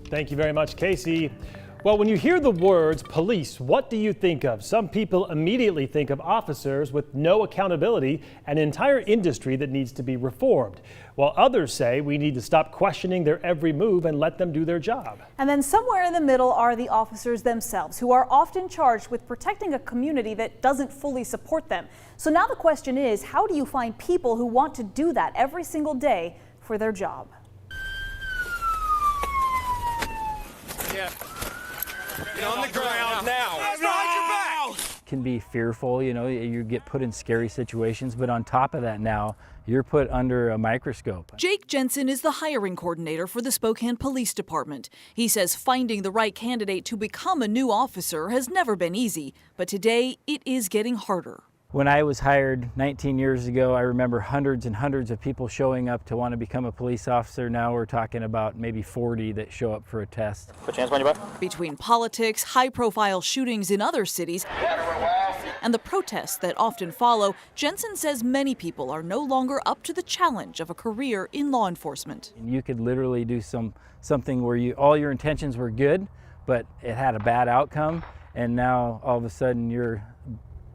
Thank you very much, Casey. Well, when you hear the words police, what do you think of? Some people immediately think of officers with no accountability, an entire industry that needs to be reformed, while others say we need to stop questioning their every move and let them do their job. And then somewhere in the middle are the officers themselves, who are often charged with protecting a community that doesn't fully support them. So now the question is, how do you find people who want to do that every single day for their job? Yeah. Get on the ground now. Behind your back. Can be fearful, you get put in scary situations, but on top of that now, you're put under a microscope. Jake Jensen is the hiring coordinator for the Spokane Police Department. He says finding the right candidate to become a new officer has never been easy, but today it is getting harder. When I was hired 19 years ago, I remember hundreds and hundreds of people showing up to want to become a police officer. Now we're talking about maybe 40 that show up for a test. Put your hands behind your back. Between politics, high-profile shootings in other cities, and the protests that often follow, Jensen says many people are no longer up to the challenge of a career in law enforcement. You could literally do something where all your intentions were good, but it had a bad outcome, and now all of a sudden you're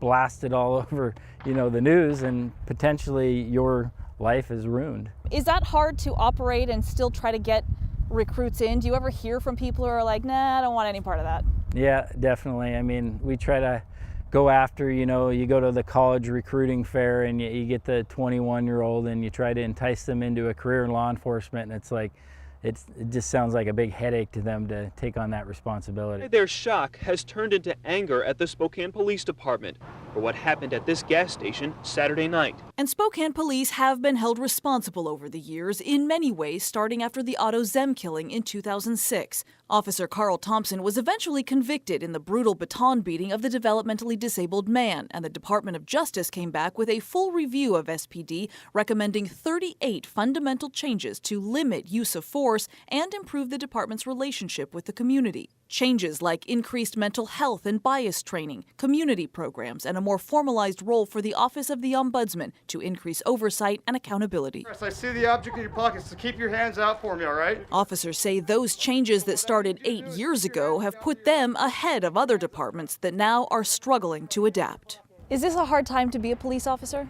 blasted all over, the news, and potentially your life is ruined. Is that hard to operate and still try to get recruits in? Do you ever hear from people who are like, nah, I don't want any part of that? Yeah, definitely. I mean, we try to go after, you go to the college recruiting fair and you get the 21-year-old and you try to entice them into a career in law enforcement, and it's like, it just sounds like a big headache to them to take on that responsibility. Their shock has turned into anger at the Spokane Police Department for what happened at this gas station Saturday night. And Spokane police have been held responsible over the years in many ways, starting after the Otto Zem killing in 2006. Officer Carl Thompson was eventually convicted in the brutal baton beating of the developmentally disabled man, and the Department of Justice came back with a full review of SPD, recommending 38 fundamental changes to limit use of force and improve the department's relationship with the community. Changes like increased mental health and bias training, community programs, and a more formalized role for the Office of the Ombudsman to increase oversight and accountability. I see the object in your pocket, so keep your hands out for me, all right? Officers say those changes that started 8 years ago have put them ahead of other departments that now are struggling to adapt. Is this a hard time to be a police officer?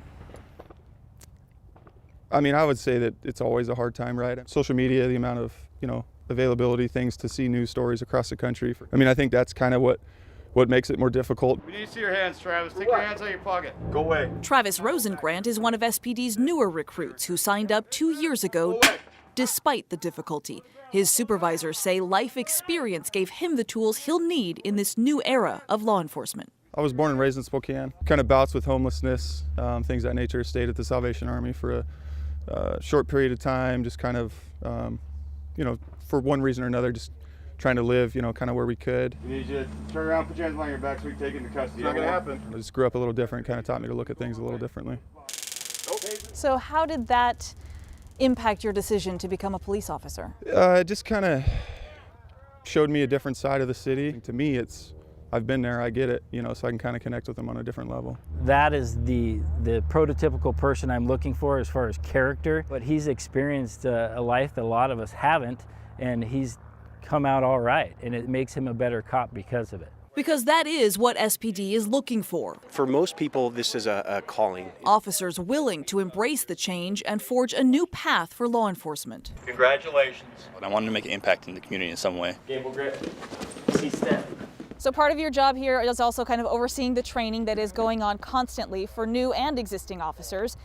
I mean, I would say that it's always a hard time, right? Social media, the amount of, availability, things to see news stories across the country. I mean, I think that's kind of what makes it more difficult. We need to see your hands, Travis. Take your hands out of your pocket. Go away. Travis Rosengrant is one of SPD's newer recruits who signed up 2 years ago despite the difficulty. His supervisors say life experience gave him the tools he'll need in this new era of law enforcement. I was born and raised in Spokane. Kind of bouts with homelessness, things of that nature. Stayed at the Salvation Army for a short period of time, just kind of, for one reason or another, just trying to live, kind of where we could. We need you to turn around, put your hands behind your back so we can take it into custody. It's not going to happen. I just grew up a little different, kind of taught me to look at things a little differently. So how did that impact your decision to become a police officer? It just kind of showed me a different side of the city. To me, I've been there, I get it, so I can kind of connect with them on a different level. That is the prototypical person I'm looking for as far as character, but he's experienced a life that a lot of us haven't, and he's come out all right, and it makes him a better cop because of it. Because that is what SPD is looking for. For most people, this is a calling. Officers willing to embrace the change and forge a new path for law enforcement. Congratulations. I wanted to make an impact in the community in some way. Gable Grit. So part of your job here is also kind of overseeing the training that is going on constantly for new and existing officers.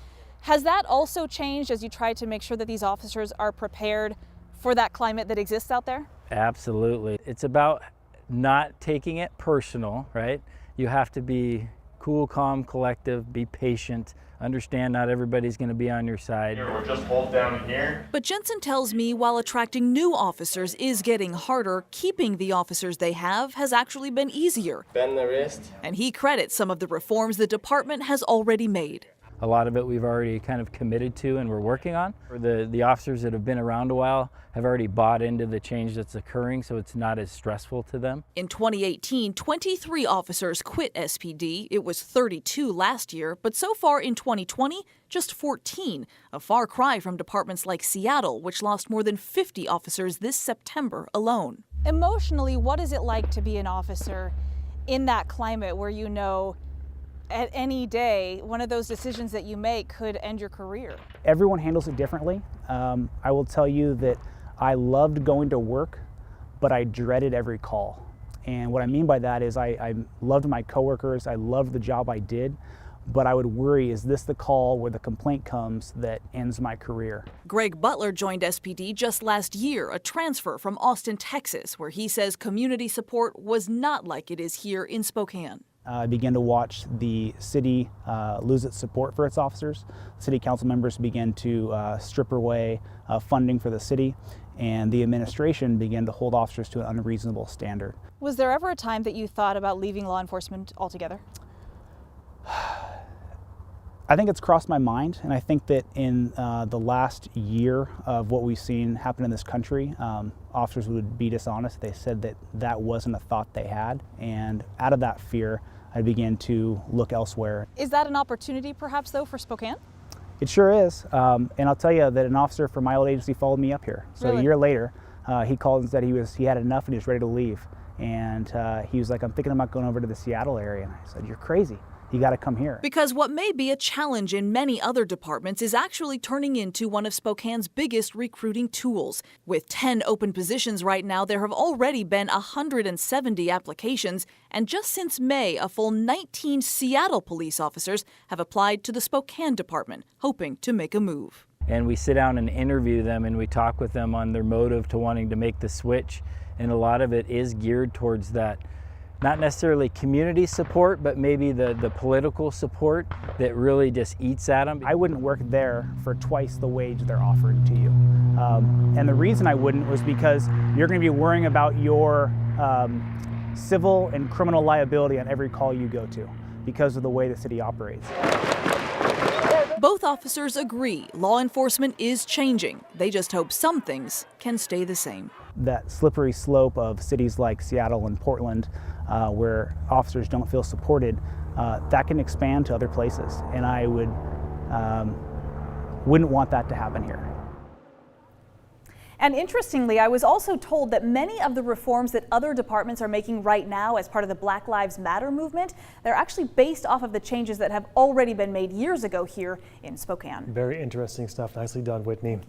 Has that also changed as you try to make sure that these officers are prepared for that climate that exists out there? Absolutely. It's about not taking it personal, right? You have to be cool, calm, collective, be patient, understand not everybody's going to be on your side. Here, we'll just hold down here. But Jensen tells me while attracting new officers is getting harder, keeping the officers they have has actually been easier. Bend the wrist. And he credits some of the reforms the department has already made. A lot of it we've already kind of committed to and we're working on. The officers that have been around a while have already bought into the change that's occurring, so it's not as stressful to them. In 2018, 23 officers quit SPD. It was 32 last year, but so far in 2020, just 14, a far cry from departments like Seattle, which lost more than 50 officers this September alone. Emotionally, what is it like to be an officer in that climate where you know at any day one of those decisions that you make could end your career? Everyone handles it differently. I will tell you that I loved going to work, but I dreaded every call. And what I mean by that is I loved my coworkers, I loved the job I did, but I would worry, is this the call where the complaint comes that ends my career? Greg Butler joined SPD just last year, a transfer from Austin, Texas, where he says community support was not like it is here in Spokane. I began to watch the city lose its support for its officers. City council members began to strip away funding for the city, and the administration began to hold officers to an unreasonable standard. Was there ever a time that you thought about leaving law enforcement altogether? I think it's crossed my mind, and I think that in the last year of what we've seen happen in this country, officers would be dishonest. They said that that wasn't a thought they had, and out of that fear, I began to look elsewhere. Is that an opportunity perhaps though for Spokane? It sure is, and I'll tell you that an officer from my old agency followed me up here. So Really? A year later, he called and said he had enough and he was ready to leave. And he was like, I'm thinking about going over to the Seattle area. And I said, you're crazy. You got to come here. Because what may be a challenge in many other departments is actually turning into one of Spokane's biggest recruiting tools. With 10 open positions right now, there have already been 170 applications, and just since May, a full 19 Seattle police officers have applied to the Spokane department, hoping to make a move. And we sit down and interview them and we talk with them on their motive to wanting to make the switch, and a lot of it is geared towards that. Not necessarily community support, but maybe the political support that really just eats at them. I wouldn't work there for twice the wage they're offering to you. And the reason I wouldn't was because you're going to be worrying about your civil and criminal liability on every call you go to because of the way the city operates. Both officers agree law enforcement is changing. They just hope some things can stay the same. That slippery slope of cities like Seattle and Portland, where officers don't feel supported, that can expand to other places. And I wouldn't want that to happen here. And interestingly, I was also told that many of the reforms that other departments are making right now as part of the Black Lives Matter movement, they're actually based off of the changes that have already been made years ago here in Spokane. Very interesting stuff. Nicely done, Whitney.